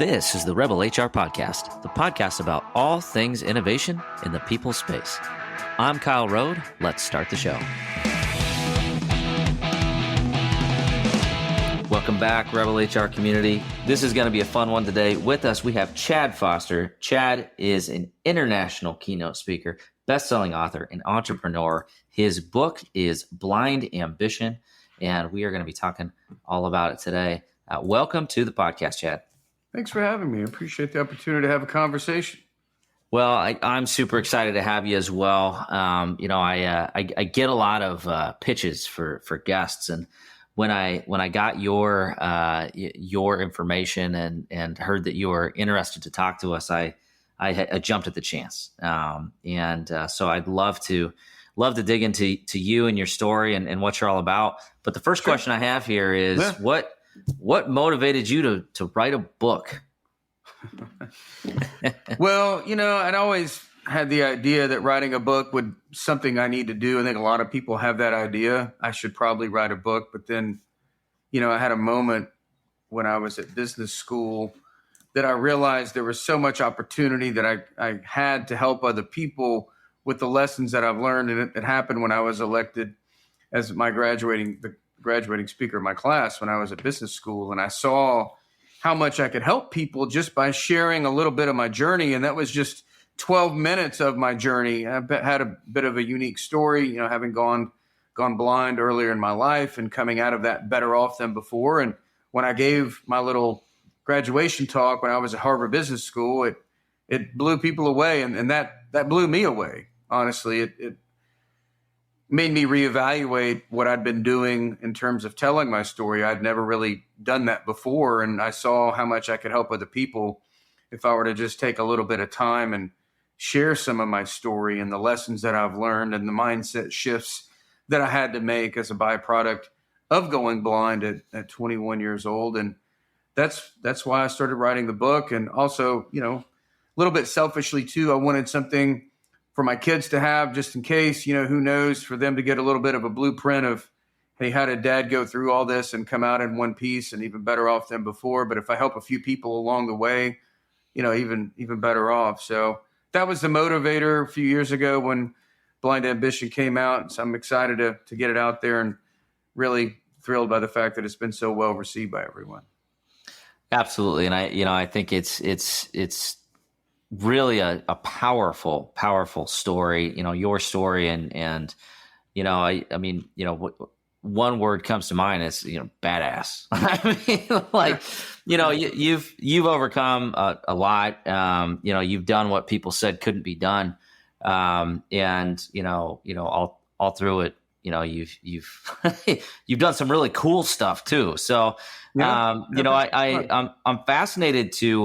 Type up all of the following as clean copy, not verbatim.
This is the Rebel HR Podcast, the podcast about all things innovation in the people space. I'm Kyle Rode. Let's start the show. Welcome back, Rebel HR community. This is going to be a fun one today. With us, we have Chad Foster. Chad is an international keynote speaker, best-selling author, and entrepreneur. His book is Blind Ambition, and we are going to be talking all about it today. Welcome to the podcast, Chad. Thanks for having me. I appreciate the opportunity to have a conversation. Well, I'm super excited to have you as well. I get a lot of pitches for guests, and when I got your information and heard that you were interested to talk to us, I jumped at the chance. So I'd love to dig into you and your story and what you're all about. But the first question I have here is what motivated you to write a book? Well, I'd always had the idea that writing a book would something I need to do. I think a lot of people have that idea. I should probably write a book. But then, I had a moment when I was at business school that I realized there was so much opportunity that I had to help other people with the lessons that I've learned. And it happened when I was elected as the graduating speaker of my class when I was at business school. And I saw how much I could help people just by sharing a little bit of my journey. And that was just 12 minutes of my journey. I had a bit of a unique story, having gone blind earlier in my life and coming out of that better off than before. And when I gave my little graduation talk when I was at Harvard Business School, it blew people away. And that blew me away. Honestly, it made me reevaluate what I'd been doing in terms of telling my story. I'd never really done that before. And I saw how much I could help other people if I were to just take a little bit of time and share some of my story and the lessons that I've learned and the mindset shifts that I had to make as a byproduct of going blind at 21 years old. And that's why I started writing the book. And also, a little bit selfishly too, I wanted something for my kids to have just in case, who knows, for them to get a little bit of a blueprint of, hey, how did dad go through all this and come out in one piece and even better off than before? But if I help a few people along the way, even better off. So that was the motivator a few years ago when Blind Ambition came out. So I'm excited to get it out there and really thrilled by the fact that it's been so well received by everyone. Absolutely. And I think it's really a powerful story, your story. And one word comes to mind is, badass. I mean, you've overcome a lot. You've done what people said couldn't be done. And all through it, you've you've done some really cool stuff too. So, I'm fascinated to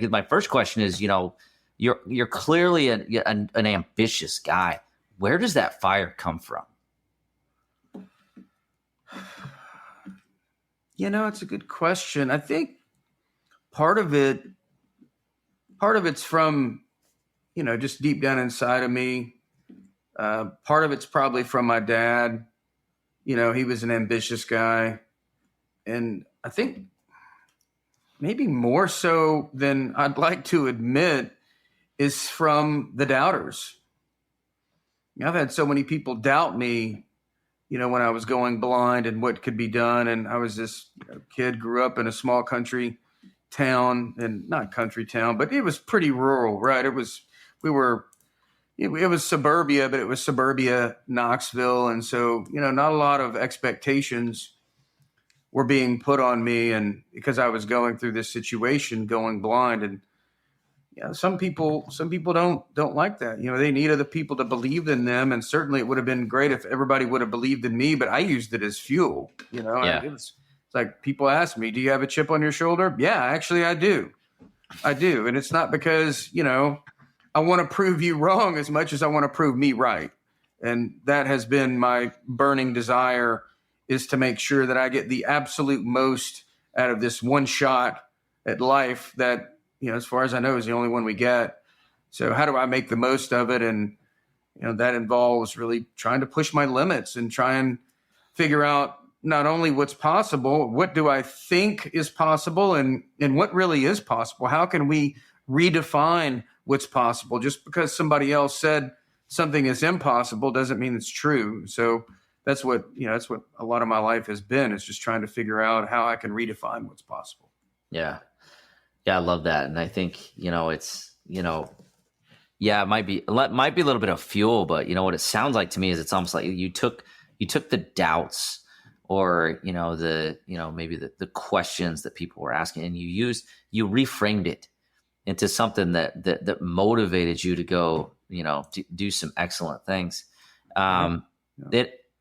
my first question is, you're clearly an ambitious guy. Where does that fire come from? It's a good question. I think part of it's from, just deep down inside of me. Part of it's probably from my dad. He was an ambitious guy. And I think maybe more so than I'd like to admit is from the doubters. I've had so many people doubt me, when I was going blind and what could be done. And I was this kid, grew up in a small country town, and not country town, but it was pretty rural, right? It was suburbia, but it was suburbia Knoxville. And so, not a lot of expectations were being put on me. And because I was going through this situation, going blind, and some people don't like that. They need other people to believe in them. And certainly it would have been great if everybody would have believed in me, but I used it as fuel. Yeah. It's like people ask me, do you have a chip on your shoulder? Yeah, actually I do. And it's not because, I want to prove you wrong as much as I want to prove me right. And that has been my burning desire, is to make sure that I get the absolute most out of this one shot at life that, as far as I know, is the only one we get. So how do I make the most of it? And, that involves really trying to push my limits and try and figure out not only what's possible, what do I think is possible, and what really is possible? How can we redefine what's possible? Just because somebody else said something is impossible doesn't mean it's true. So that's what a lot of my life has been, is just trying to figure out how I can redefine what's possible. Yeah. Yeah. I love that. And I think, it's, yeah, it might be a little bit of fuel, but what it sounds like to me is it's almost like you took the doubts, or, maybe the questions that people were asking, and you reframed it into something that motivated you to go, do some excellent things. Yeah.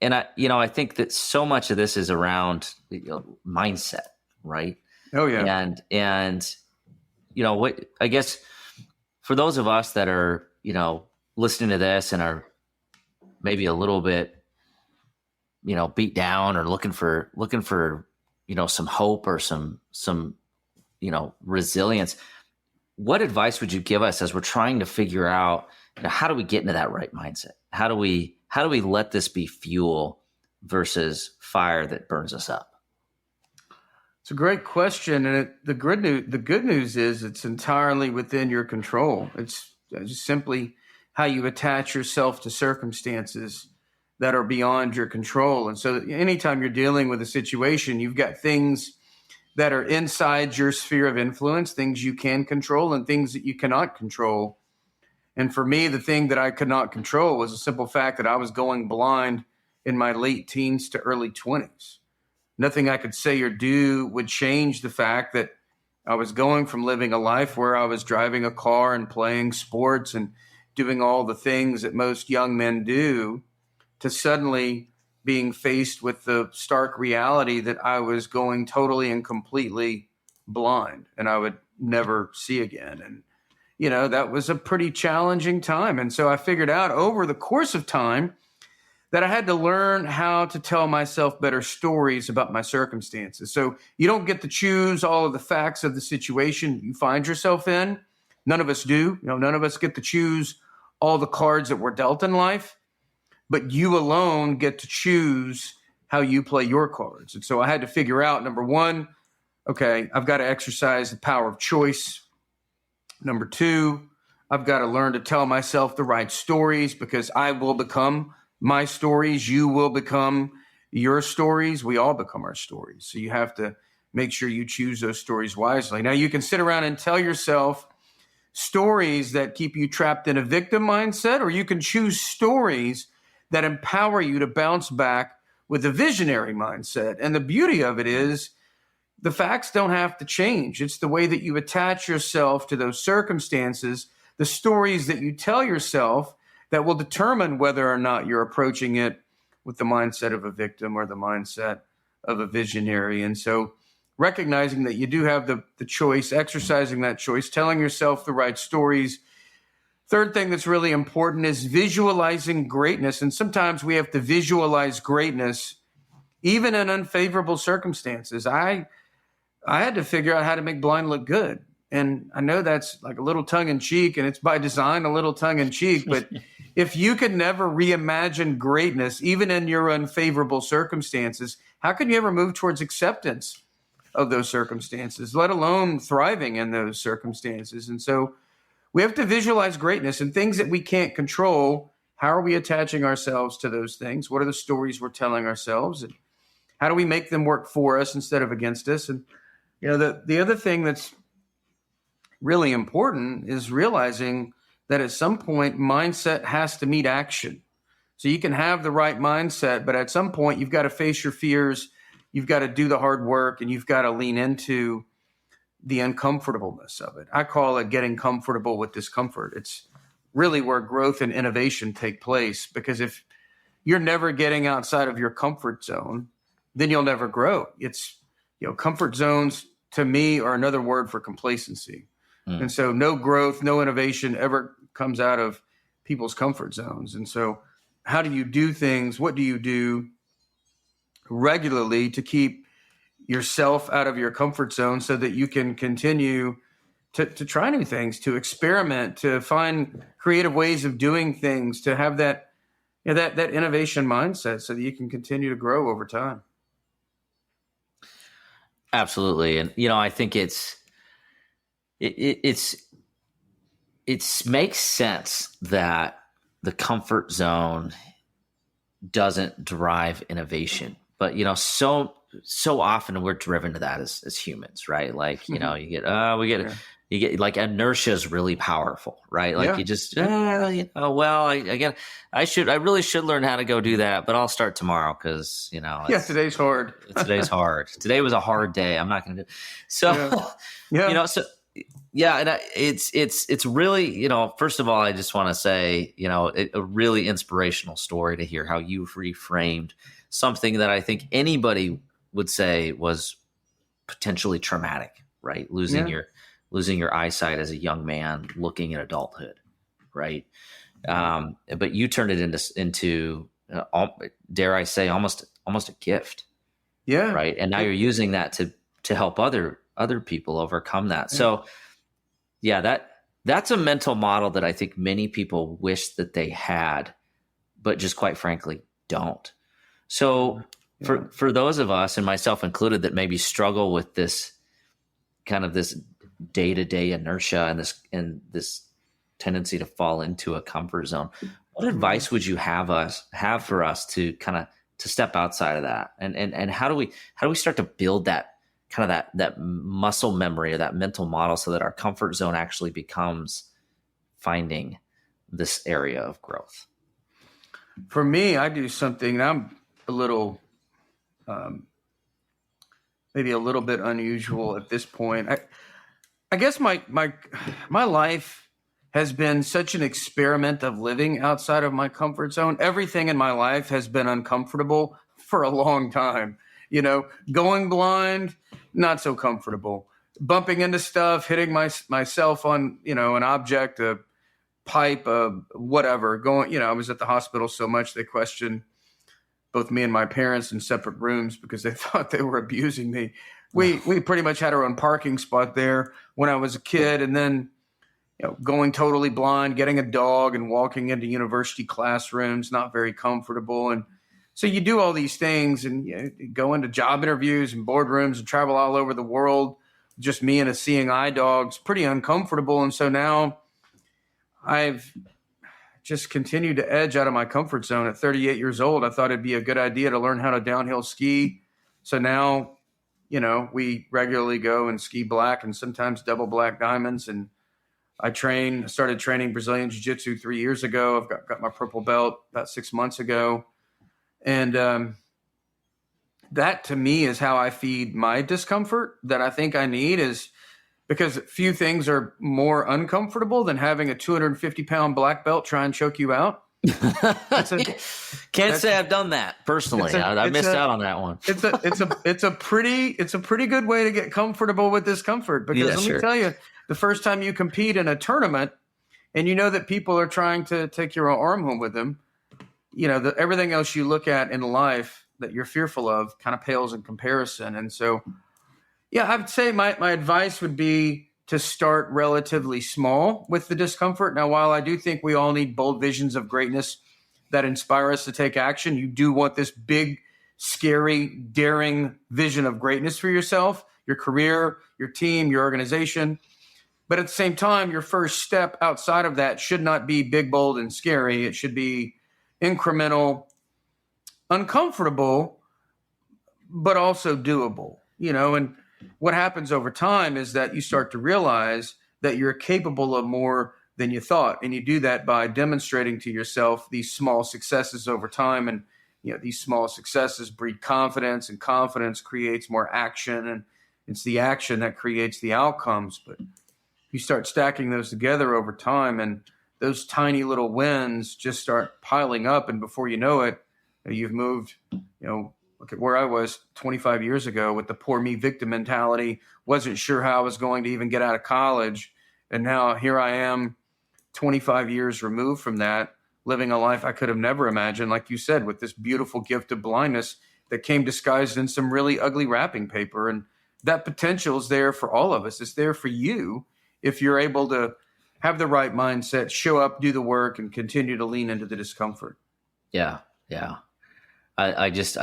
I think that so much of this is around mindset, right? Oh yeah. And what, I guess, for those of us that are, listening to this and are maybe a little bit, beat down, or looking for, some hope or some, resilience, what advice would you give us as we're trying to figure out, how do we get into that right mindset? How do we let this be fuel versus fire that burns us up? It's a great question, and the good news is it's entirely within your control. It's just simply how you attach yourself to circumstances that are beyond your control. And so anytime you're dealing with a situation, you've got things that are inside your sphere of influence, things you can control and things that you cannot control. And for me, the thing that I could not control was the simple fact that I was going blind in my late teens to early 20s. Nothing I could say or do would change the fact that I was going from living a life where I was driving a car and playing sports and doing all the things that most young men do, to suddenly being faced with the stark reality that I was going totally and completely blind and I would never see again. And, that was a pretty challenging time. And so I figured out over the course of time that I had to learn how to tell myself better stories about my circumstances. So you don't get to choose all of the facts of the situation you find yourself in. None of us do. None of us get to choose all the cards that we're dealt in life, but you alone get to choose how you play your cards. And so I had to figure out, number one, okay, I've got to exercise the power of choice. Number two, I've got to learn to tell myself the right stories, because I will become my stories. You will become your stories. We all become our stories. So you have to make sure you choose those stories wisely. Now, you can sit around and tell yourself stories that keep you trapped in a victim mindset, or you can choose stories that empower you to bounce back with a visionary mindset. And the beauty of it is the facts don't have to change. It's the way that you attach yourself to those circumstances, the stories that you tell yourself, that will determine whether or not you're approaching it with the mindset of a victim or the mindset of a visionary. And so recognizing that you do have the choice, exercising that choice, telling yourself the right stories. Third thing that's really important is visualizing greatness. And sometimes we have to visualize greatness even in unfavorable circumstances. I had to figure out how to make blind look good. And I know that's like a little tongue in cheek, and it's by design a little tongue in cheek, but if you could never reimagine greatness, even in your unfavorable circumstances, how can you ever move towards acceptance of those circumstances, let alone thriving in those circumstances? And so we have to visualize greatness and things that we can't control. How are we attaching ourselves to those things? What are the stories we're telling ourselves? And how do we make them work for us instead of against us? And, the other thing that's really important is realizing that at some point, mindset has to meet action. So you can have the right mindset, but at some point, you've got to face your fears. You've got to do the hard work, and you've got to lean into the uncomfortableness of it. I call it getting comfortable with discomfort. It's really where growth and innovation take place, because if you're never getting outside of your comfort zone, then you'll never grow. It's, comfort zones to me are another word for complacency. And so no growth, no innovation ever comes out of people's comfort zones. And so how do you do things? What do you do regularly to keep yourself out of your comfort zone so that you can continue to try new things, to experiment, to find creative ways of doing things, to have that innovation mindset so that you can continue to grow over time? Absolutely. And, I think it's, makes sense that the comfort zone doesn't drive innovation. But so often we're driven to that as humans, right? Like Yeah. you get like inertia is really powerful, right? Like Yeah. you just Yeah. well, I really should learn how to go do that, but I'll start tomorrow because Yeah. Today's hard. today's hard. Today was a hard day. I'm not going to do so. Yeah. Yeah. So yeah, and it's really, first of all, I just want to say, a really inspirational story to hear how you've reframed something that I think anybody would say was potentially traumatic, right? Yeah. Losing your eyesight as a young man, looking at adulthood, right? But you turned it into dare I say, almost a gift, Yeah. right? And now you're using that to help other people overcome that. Yeah. So yeah, that's a mental model that I think many people wish that they had, but just quite frankly don't. So Yeah. for those of us, and myself included, that maybe struggle with this kind of this day-to-day inertia and this tendency to fall into a comfort zone, what advice would you have for us to kind of to step outside of that? And how do we start to build that kind of that muscle memory or that mental model so that our comfort zone actually becomes finding this area of growth? For me, I do something, and I'm a little, maybe a little bit unusual at this point. I guess my life has been such an experiment of living outside of my comfort zone. Everything in my life has been uncomfortable for a long time. Going blind, not so comfortable. Bumping into stuff, hitting myself on, an object, a pipe, whatever. I was at the hospital so much they questioned both me and my parents in separate rooms because they thought they were abusing me. We pretty much had our own parking spot there when I was a kid, and then going totally blind, getting a dog, and walking into university classrooms, not very comfortable. And so you do all these things, and you go into job interviews and boardrooms and travel all over the world. Just me and a seeing eye dog's pretty uncomfortable. And so now I've just continued to edge out of my comfort zone. At 38 years old, I thought it'd be a good idea to learn how to downhill ski. So now, we regularly go and ski black and sometimes double black diamonds. And I started training Brazilian jiu-jitsu 3 years ago. I've got my purple belt about 6 months ago. And that to me is how I feed my discomfort that I think I need, is because few things are more uncomfortable than having a 250-pound black belt try and choke you out. Can't say I've done that personally. I missed out on that one. It's a pretty good way to get comfortable with discomfort, because let me tell you, the first time you compete in a tournament and you know that people are trying to take your arm home with them, everything else you look at in life that you're fearful of kind of pales in comparison. And so, yeah, I'd say my advice would be to start relatively small with the discomfort. Now, while I do think we all need bold visions of greatness that inspire us to take action, you do want this big, scary, daring vision of greatness for yourself, your career, your team, your organization. But at the same time, your first step outside of that should not be big, bold, and scary. It should be incremental, uncomfortable, but also doable, and what happens over time is that you start to realize that you're capable of more than you thought. And you do that by demonstrating to yourself these small successes over time. And, these small successes breed confidence, and confidence creates more action. And it's the action that creates the outcomes. But you start stacking those together over time, and those tiny little wins just start piling up. And before you know it, you've moved, look at where I was 25 years ago with the poor me victim mentality, wasn't sure how I was going to even get out of college. And now here I am 25 years removed from that, living a life I could have never imagined, like you said, with this beautiful gift of blindness that came disguised in some really ugly wrapping paper. And that potential is there for all of us. It's there for you if you're able to have the right mindset, show up, do the work, and continue to lean into the discomfort. Yeah. I just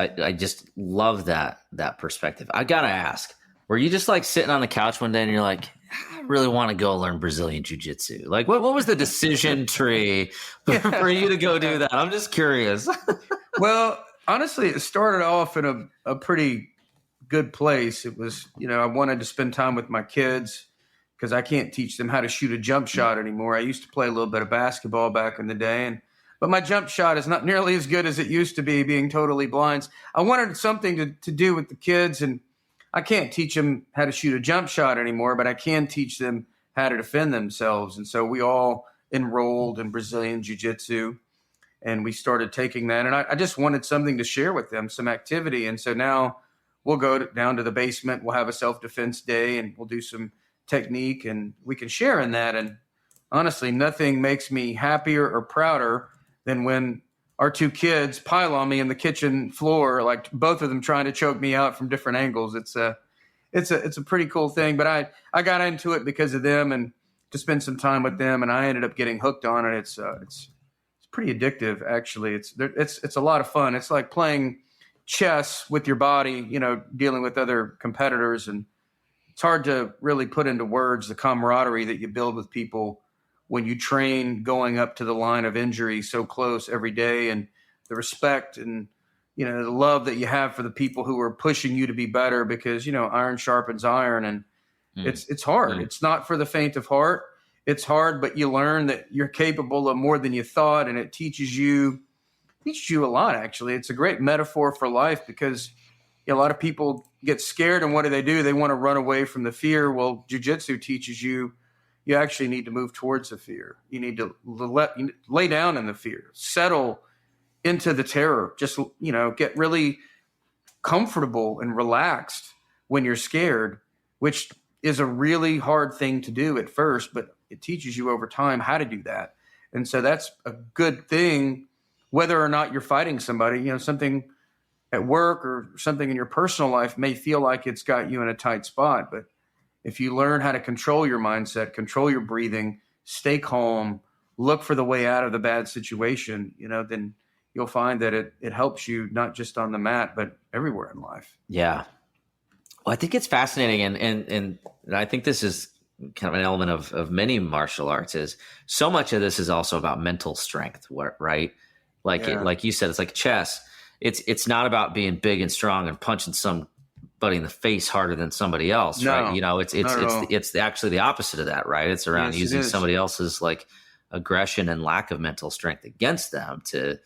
love that perspective. I gotta ask, Were you just like sitting on the couch one day and you're like, I really want to go learn Brazilian jiu-jitsu? Like what was the decision tree for you to go do that? I'm just curious. Well, honestly, it started off in a pretty good place. It was, I wanted to spend time with my kids because I can't teach them how to shoot a jump shot anymore. I used to play a little bit of basketball back in the day, but my jump shot is not nearly as good as it used to be, being totally blind. I wanted something to do with the kids, and I can't teach them how to shoot a jump shot anymore, but I can teach them how to defend themselves. And so we all enrolled in Brazilian Jiu-Jitsu, and we started taking that. And I just wanted something to share with them, some activity. And so now we'll go down to the basement. We'll have a self-defense day, and we'll do some technique, and we can share in that. And honestly, nothing makes me happier or prouder than when our two kids pile on me in the kitchen floor, like both of them trying to choke me out from different angles. It's a pretty cool thing. But I got into it because of them and to spend some time with them, and I ended up getting hooked on it. It's pretty addictive, actually. It's a lot of fun. It's like playing chess with your body, dealing with other competitors, and it's hard to really put into words the camaraderie that you build with people when you train going up to the line of injury so close every day, and the respect and, the love that you have for the people who are pushing you to be better, because, iron sharpens iron, and it's hard. It's not for the faint of heart. It's hard, but you learn that you're capable of more than you thought. And it teaches you a lot, actually. It's a great metaphor for life, because a lot of people get scared, and what do? They want to run away from the fear. Well, jiu-jitsu teaches you actually need to move towards the fear. You need to lay down in the fear, settle into the terror, just, get really comfortable and relaxed when you're scared, which is a really hard thing to do at first, but it teaches you over time how to do that. And so that's a good thing, whether or not you're fighting somebody. Something at work or something in your personal life may feel like it's got you in a tight spot, but if you learn how to control your mindset, control your breathing, stay calm, look for the way out of the bad situation, then you'll find that it helps you not just on the mat, but everywhere in life. Yeah. Well, I think it's fascinating. And I think this is kind of an element of many martial arts, is so much of this is also about mental strength, right? Like you said, it's like chess. It's not about being big and strong and punching somebody in the face harder than somebody else, right? It's actually the opposite of that, right? It's around using somebody else's like aggression and lack of mental strength against them to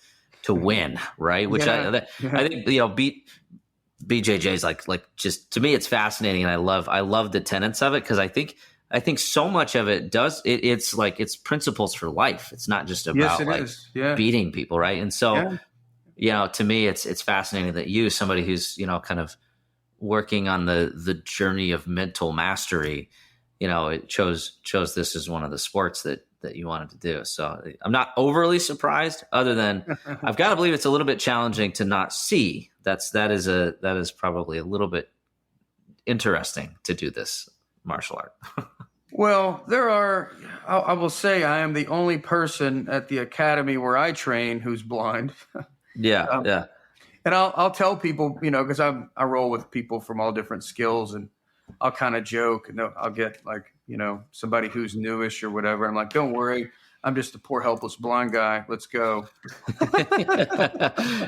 win, right? Which I think BJJ is like just, to me it's fascinating, and I love the tenets of it, because I think so much of it it's like it's principles for life. It's not just about beating people, right? And so to me it's fascinating that you, somebody who's kind of working on the journey of mental mastery, it chose this as one of the sports that you wanted to do. So I'm not overly surprised, other than I've got to believe it's a little bit challenging to not see. That is probably a little bit interesting to do this martial art. Well, I will say I am the only person at the academy where I train who's blind. Yeah. And I'll tell people, because I roll with people from all different skills, and I'll kind of joke, and I'll get like, somebody who's newish or whatever. I'm like, don't worry, I'm just a poor, helpless blind guy. Let's go.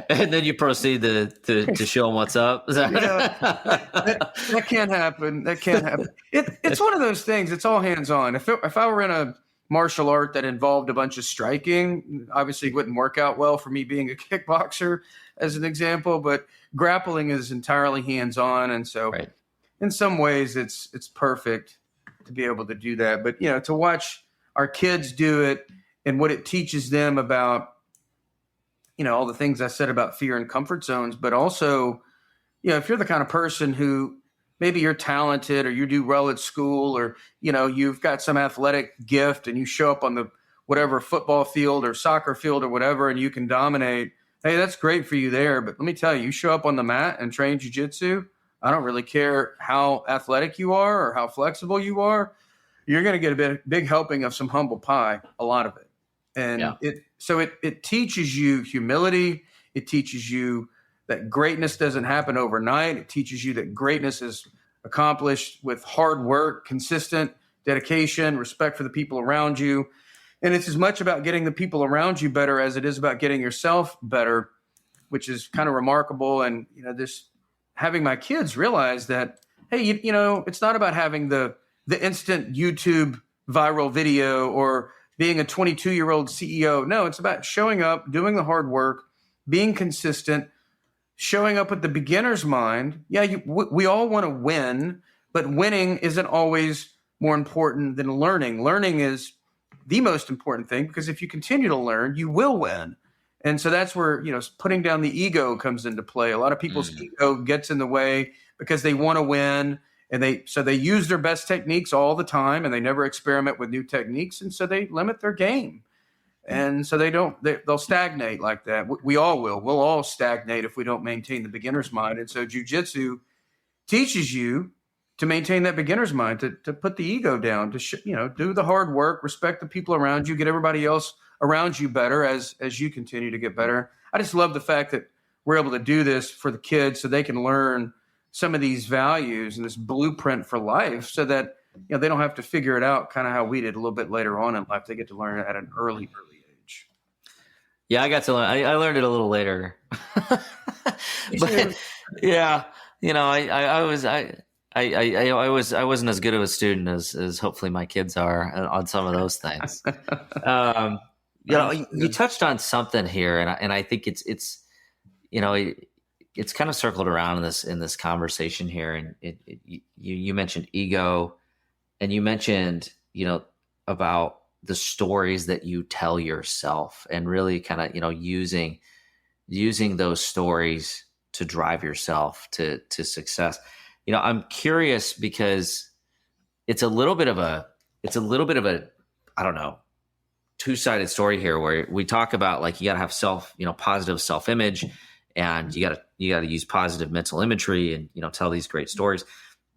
And then you proceed to show them what's up. That can't happen. That can't happen. It's one of those things. It's all hands on. If I were in a martial art that involved a bunch of striking, obviously it wouldn't work out well for me being a kickboxer, as an example. But grappling is entirely hands on, and so in some ways it's perfect to be able to do that. But to watch our kids do it, and what it teaches them about, all the things I said about fear and comfort zones, but also, if you're the kind of person who maybe you're talented, or you do well at school, or, you've got some athletic gift and you show up on the whatever football field or soccer field or whatever, and you can dominate. Hey, that's great for you there. But let me tell you, you show up on the mat and train jiu-jitsu, I don't really care how athletic you are or how flexible you are. You're going to get a big helping of some humble pie, a lot of it. And it teaches you humility. It teaches you that greatness doesn't happen overnight. It teaches you that greatness is accomplished with hard work, consistent dedication, respect for the people around you. And it's as much about getting the people around you better as it is about getting yourself better, which is kind of remarkable. And, this having my kids realize that, hey, it's not about having the instant YouTube viral video or being a 22-year-old CEO. No, it's about showing up, doing the hard work, being consistent, showing up with the beginner's mind. Yeah, we all want to win, but winning isn't always more important than learning. Learning is the most important thing, because if you continue to learn, you will win. And so that's where, putting down the ego comes into play. A lot of people's ego gets in the way because they want to win, and they use their best techniques all the time, and they never experiment with new techniques, and so they limit their game. And so they'll stagnate like that. We all will. We'll all stagnate if we don't maintain the beginner's mind. And so jiu-jitsu teaches you to maintain that beginner's mind, to put the ego down, to do the hard work, respect the people around you, get everybody else around you better as you continue to get better. I just love the fact that we're able to do this for the kids so they can learn some of these values and this blueprint for life, so that they don't have to figure it out kind of how we did a little bit later on in life. They get to learn it at an early age. Yeah, I got to learn. I learned it a little later, but yeah, I wasn't as good of a student as hopefully my kids are on some of those things. You touched on something here, and I think it's kind of circled around in this conversation here, and you mentioned ego, and you mentioned about the stories that you tell yourself, and really kind of using those stories to drive yourself to success. I'm curious because it's a little bit of a I don't know, two-sided story here, where we talk about, like, you got to have positive self-image, and you got to use positive mental imagery, and tell these great stories,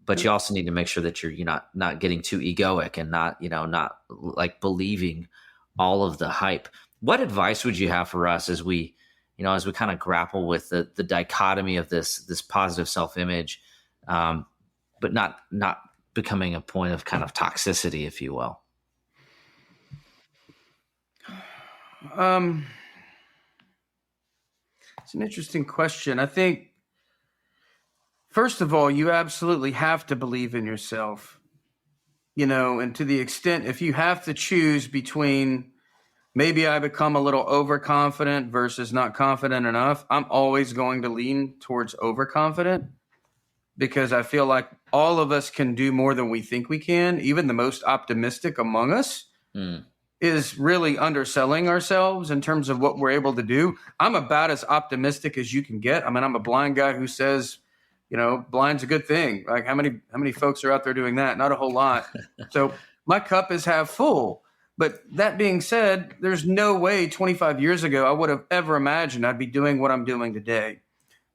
but you also need to make sure that you're not getting too egoic, and not like believing all of the hype. What advice would you have for us as we kind of grapple with the dichotomy of this positive self-image, but not becoming a point of kind of toxicity, if you will? It's an interesting question. I think, first of all, you absolutely have to believe in yourself, and to the extent, if you have to choose between, maybe I become a little overconfident versus not confident enough, I'm always going to lean towards overconfident, because I feel like all of us can do more than we think we can. Even the most optimistic among us is really underselling ourselves in terms of what we're able to do. I'm about as optimistic as you can get. I mean, I'm a blind guy who says, blind's a good thing. Like, how many folks are out there doing that? Not a whole lot. So my cup is half full. But that being said, there's no way 25 years ago I would have ever imagined I'd be doing what I'm doing today.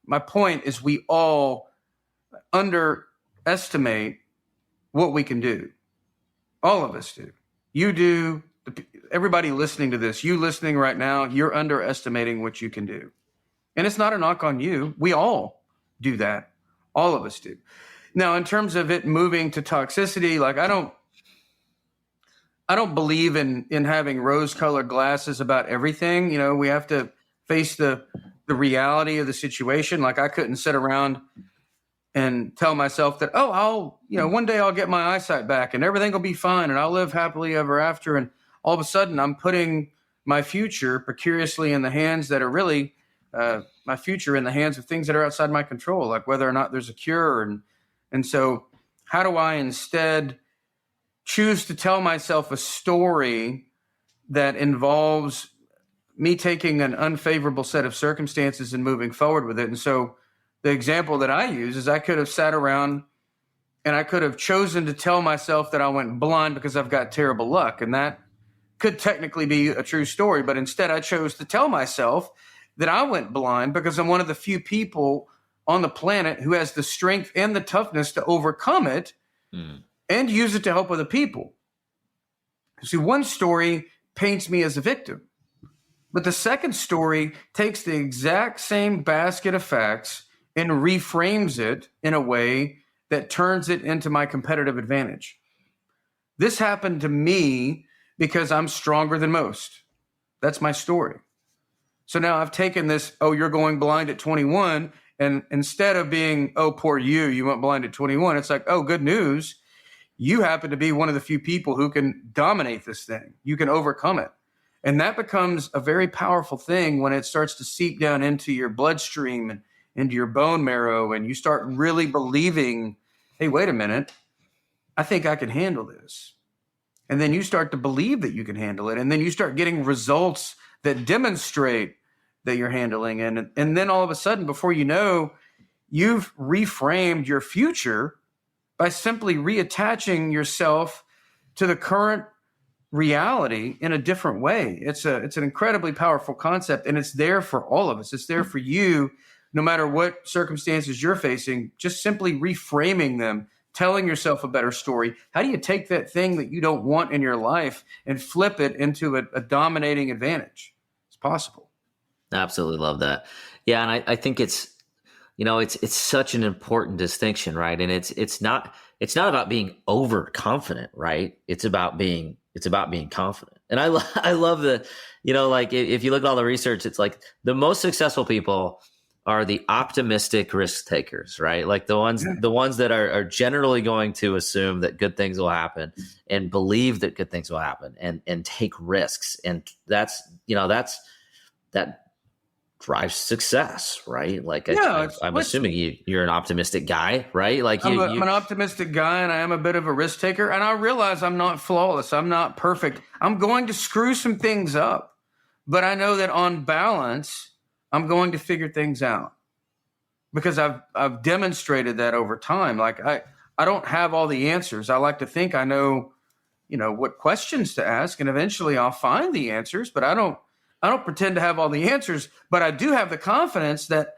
My point is, we all underestimate what we can do. All of us do. You do. Everybody listening to this, you listening right now, you're underestimating what you can do. And it's not a knock on you. We all do that. All of us do. Now, in terms of it moving to toxicity, like, I don't believe in having rose-colored glasses about everything. We have to face the reality of the situation. Like, I couldn't sit around and tell myself that, one day I'll get my eyesight back and everything will be fine and I'll live happily ever after. And all of a sudden I'm putting my future precariously in the hands that are really my future in the hands of things that are outside my control, like whether or not there's a cure. And so how do I instead choose to tell myself a story that involves me taking an unfavorable set of circumstances and moving forward with it? And so the example that I use is, I could have sat around and I could have chosen to tell myself that I went blind because I've got terrible luck. And that could technically be a true story. But instead, I chose to tell myself that I went blind because I'm one of the few people on the planet who has the strength and the toughness to overcome it and use it to help other people. See, one story paints me as a victim, but the second story takes the exact same basket of facts and reframes it in a way that turns it into my competitive advantage. This happened to me because I'm stronger than most. That's my story. So now I've taken this, oh, you're going blind at 21. And instead of being, oh, poor you went blind at 21, it's like, oh, good news. You happen to be one of the few people who can dominate this thing. You can overcome it. And that becomes a very powerful thing when it starts to seep down into your bloodstream and into your bone marrow. And you start really believing, hey, wait a minute, I think I can handle this. And then you start to believe that you can handle it. And then you start getting results that demonstrate that you're handling. And then all of a sudden, before you know, you've reframed your future by simply reattaching yourself to the current reality in a different way. It's an incredibly powerful concept, and it's there for all of us. It's there for you, no matter what circumstances you're facing, just simply reframing them, telling yourself a better story. How do you take that thing that you don't want in your life and flip it into a dominating advantage? It's possible. Absolutely love that. Yeah. And I think it's such an important distinction, right? And it's not about being overconfident, right? It's about being confident. And I love the, like if you look at all the research, it's like the most successful people are the optimistic risk takers, right? Like the ones that are generally going to assume that good things will happen and believe that good things will happen and take risks. And that drives success, right? Like I'm assuming you're an optimistic guy, right? Like I'm an optimistic guy, and I am a bit of a risk taker. And I realize I'm not flawless. I'm not perfect. I'm going to screw some things up, but I know that on balance, I'm going to figure things out because I've demonstrated that over time. Like I don't have all the answers. I like to think I know, what questions to ask, and eventually I'll find the answers, but I don't pretend to have all the answers, but I do have the confidence that,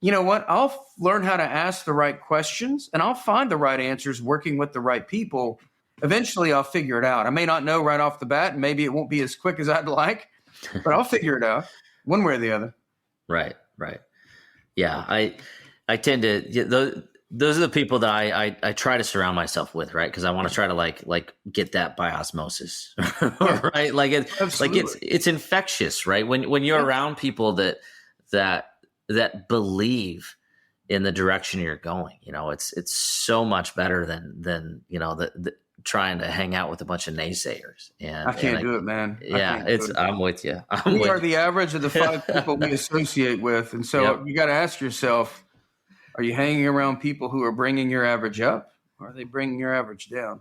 I'll learn how to ask the right questions and I'll find the right answers working with the right people. Eventually I'll figure it out. I may not know right off the bat, and maybe it won't be as quick as I'd like, but I'll figure it out one way or the other. Right. Yeah. I tend to, those are the people that I try to surround myself with, right? Because I want to try to like get that by osmosis, right? Like it's infectious, right? When you're around people that believe in the direction you're going, it's so much better than the trying to hang out with a bunch of naysayers. And I can't do it, man. Yeah, I'm with you. We are the average of the 5 people we associate with, and so you got to ask yourself. Are you hanging around people who are bringing your average up, or are they bringing your average down?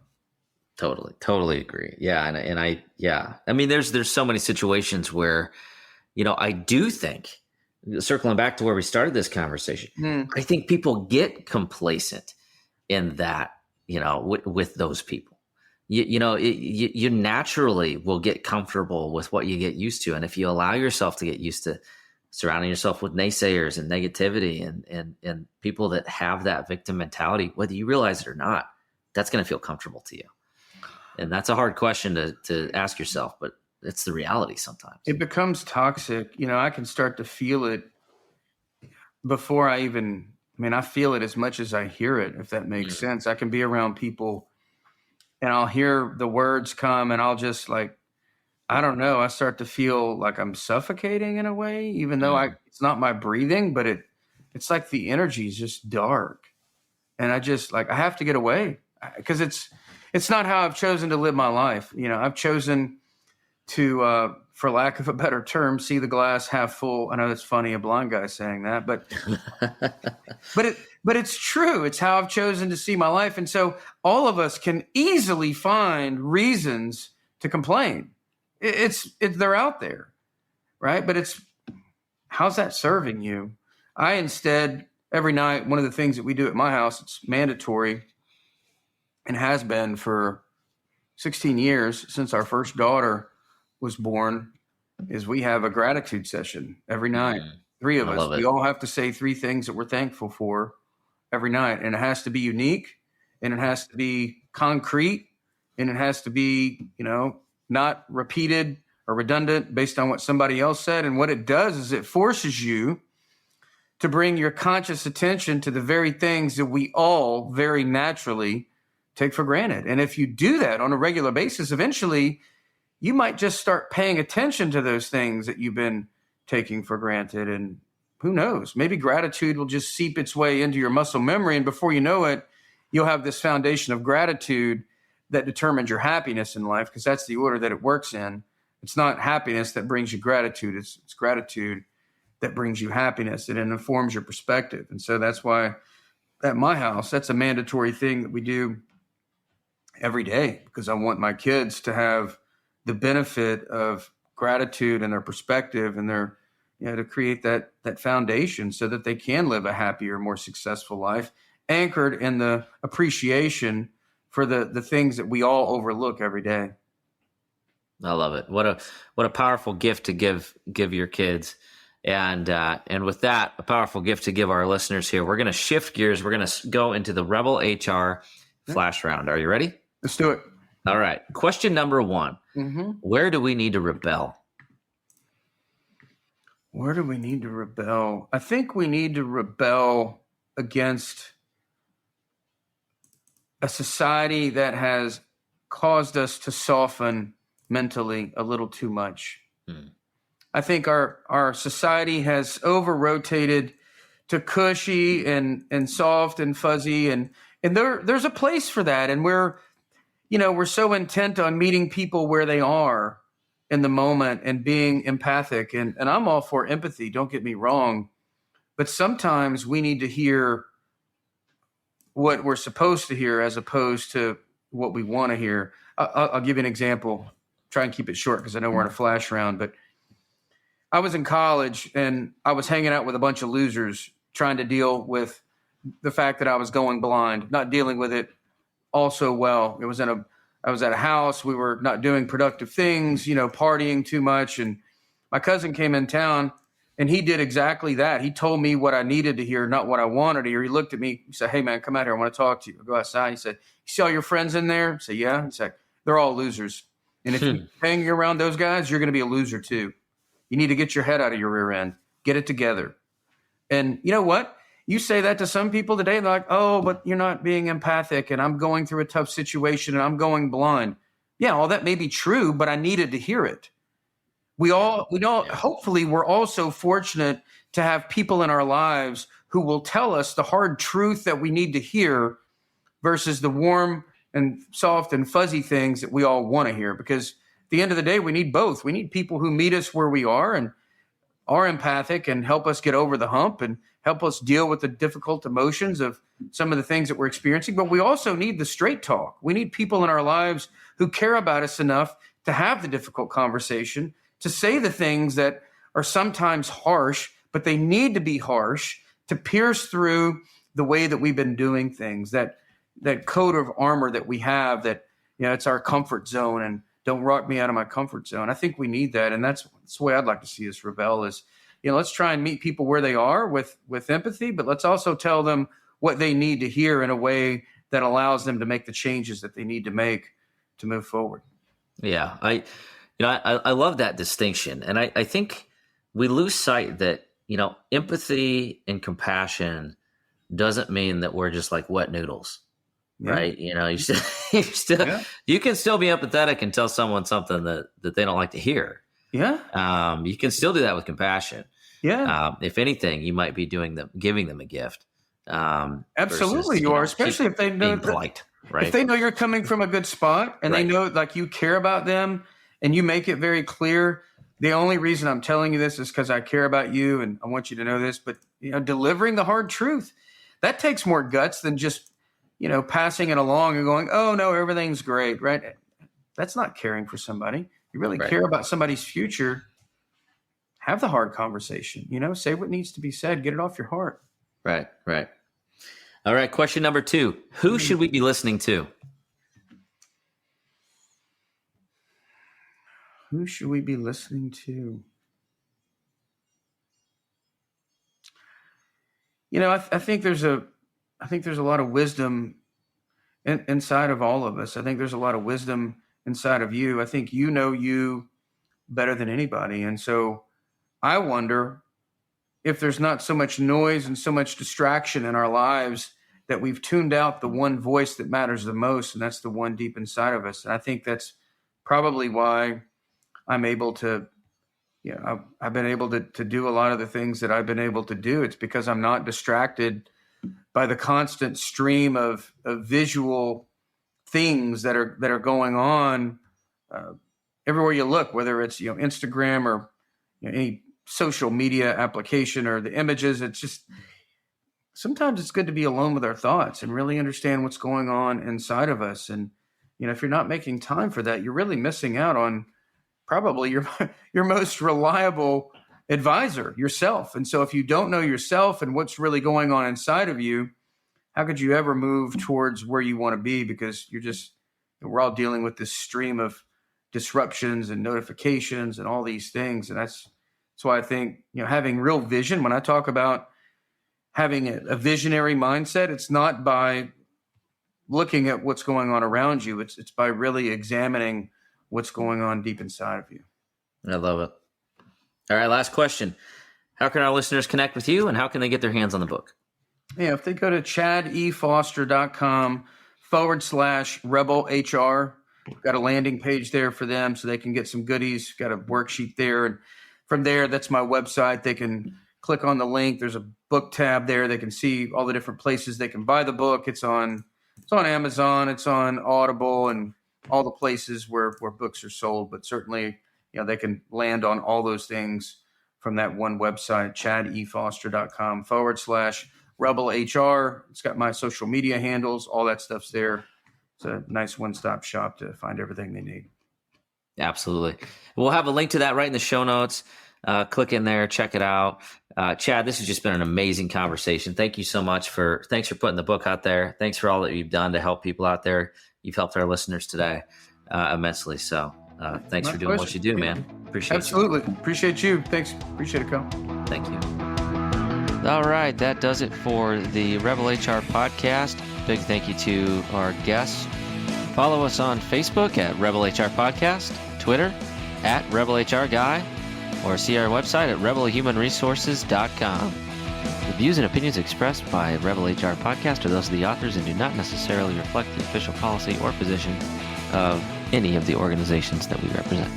Totally agree. Yeah. And I mean, there's so many situations where, I do think, circling back to where we started this conversation, I think people get complacent in that, with those people. You naturally will get comfortable with what you get used to. And if you allow yourself to get used to surrounding yourself with naysayers and negativity and people that have that victim mentality, whether you realize it or not, that's going to feel comfortable to you. And that's a hard question to ask yourself, but it's the reality sometimes. It becomes toxic. I can start to feel it before I feel it as much as I hear it, if that makes sense. I can be around people and I'll hear the words come and I'll just I don't know. I start to feel like I'm suffocating in a way, even though it's not my breathing, but it's like the energy is just dark. And I just I have to get away because it's not how I've chosen to live my life. I've chosen to, for lack of a better term, see the glass half full. I know it's funny, a blind guy saying that, but but it's true. It's how I've chosen to see my life. And so all of us can easily find reasons to complain. They're out there, right? But how's that serving you? I instead, every night, one of the things that we do at my house, it's mandatory and has been for 16 years since our first daughter was born, is we have a gratitude session every night. 3 of us. We all have to say 3 things that we're thankful for every night. And it has to be unique, and it has to be concrete, and it has to be, not repeated or redundant based on what somebody else said. And what it does is it forces you to bring your conscious attention to the very things that we all very naturally take for granted. And if you do that on a regular basis, eventually you might just start paying attention to those things that you've been taking for granted. And who knows, maybe gratitude will just seep its way into your muscle memory. And before you know it, you'll have this foundation of gratitude that determines your happiness in life, because that's the order that it works in. It's not happiness that brings you gratitude. It's gratitude that brings you happiness, and it informs your perspective. And so that's why at my house, that's a mandatory thing that we do every day, because I want my kids to have the benefit of gratitude and their perspective and their, to create that foundation so that they can live a happier, more successful life, anchored in the appreciation for the things that we all overlook every day. I love it. What a powerful gift to give your kids. And with that, a powerful gift to give our listeners here. We're going to shift gears. We're going to go into the Rebel HR Flash Round. Are you ready? Let's do it. All right. Question number 1. Mm-hmm. Where do we need to rebel? Where do we need to rebel? I think we need to rebel against a society that has caused us to soften mentally a little too much. I think our society has over-rotated to cushy and soft and fuzzy, and there's a place for that. And we're so intent on meeting people where they are in the moment and being empathic. And I'm all for empathy, don't get me wrong. But sometimes we need to hear what we're supposed to hear as opposed to what we want to hear. I'll give you an example. Try and keep it short because I know we're in a flash round. But I was in college and I was hanging out with a bunch of losers trying to deal with the fact that I was going blind, not dealing with it all so well. I was at a house. We were not doing productive things, partying too much. And my cousin came in town and he did exactly that. He told me what I needed to hear, not what I wanted to hear. He looked at me. He said, "Hey, man, come out here. I want to talk to you." I go outside. He said, "You see all your friends in there?" I said, "Yeah." He said, "They're all losers. And if you hang around those guys, you're going to be a loser too. You need to get your head out of your rear end. Get it together." And you know what? You say that to some people today, they're like, "Oh, but you're not being empathic, and I'm going through a tough situation, and I'm going blind." Yeah, all that may be true, but I needed to hear it. Hopefully we're also fortunate to have people in our lives who will tell us the hard truth that we need to hear versus the warm and soft and fuzzy things that we all want to hear. Because at the end of the day, we need both. We need people who meet us where we are and are empathic and help us get over the hump and help us deal with the difficult emotions of some of the things that we're experiencing. But we also need the straight talk. We need people in our lives who care about us enough to have the difficult conversation, to say the things that are sometimes harsh, but they need to be harsh to pierce through the way that we've been doing things, that coat of armor that we have, that, it's our comfort zone and don't rock me out of my comfort zone. I think we need that. And that's the way I'd like to see us rebel is, let's try and meet people where they are with empathy, but let's also tell them what they need to hear in a way that allows them to make the changes that they need to make to move forward. Yeah. I love that distinction. And I think we lose sight that, empathy and compassion doesn't mean that we're just like wet noodles, right? You can still be empathetic and tell someone something that they don't like to hear. Yeah. You can still do that with compassion. Yeah. If anything, you might be giving them a gift. Absolutely, you are, especially if they know polite, right? If they know you're coming from a good spot and they know like you care about them and you make it very clear. The only reason I'm telling you this is because I care about you and I want you to know this. But delivering the hard truth, that takes more guts than just passing it along and going, "Oh no, everything's great," right? That's not caring for somebody. You really care about somebody's future. Have the hard conversation, say what needs to be said, get it off your heart. Right. All right. Question number 2, who should we be listening to? Who should we be listening to? I think there's a lot of wisdom inside of all of us. I think there's a lot of wisdom inside of you. I think you know you better than anybody. And so I wonder if there's not so much noise and so much distraction in our lives that we've tuned out the one voice that matters the most, and that's the one deep inside of us. And I think that's probably why I'm able to, I've been able to do a lot of the things that I've been able to do. It's because I'm not distracted by the constant stream of visual things that are going on everywhere you look, whether it's Instagram or any social media application or the images. It's just sometimes it's good to be alone with our thoughts and really understand what's going on inside of us. And if you're not making time for that, you're really missing out on probably your most reliable advisor, yourself. And so if you don't know yourself and what's really going on inside of you, how could you ever move towards where you want to be? Because we're all dealing with this stream of disruptions and notifications and all these things. And that's why I think, having real vision, when I talk about having a visionary mindset, it's not by looking at what's going on around you. It's by really examining what's going on deep inside of you. I love it. All right, last question. How can our listeners connect with you, and how can they get their hands on the book? Yeah, if they go to chadefoster.com/Rebel HR, we've got a landing page there for them so they can get some goodies. Got a worksheet there. And from there, that's my website. They can click on the link. There's a book tab there. They can see all the different places they can buy the book. It's on Amazon. It's on Audible and all the places where books are sold. But certainly, they can land on all those things from that one website, chadefoster.com/Rebel HR. It's got my social media handles. All that stuff's there. It's a nice one-stop shop to find everything they need. Absolutely. We'll have a link to that right in the show notes. Click in there, check it out. Chad, this has just been an amazing conversation. Thank you so much thanks for putting the book out there. Thanks for all that you've done to help people out there. You've helped our listeners today immensely. So thanks for doing what you do, man. Appreciate it. Absolutely. Appreciate you. Thanks. Appreciate it, Kyle. Thank you. All right. That does it for the Rebel HR podcast. Big thank you to our guests. Follow us on Facebook at Rebel HR Podcast, Twitter at Rebel HR Guy, or see our website at rebelhumanresources.com. The views and opinions expressed by Rebel HR Podcast are those of the authors and do not necessarily reflect the official policy or position of any of the organizations that we represent.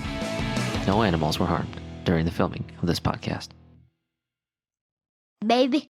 No animals were harmed during the filming of this podcast. Baby.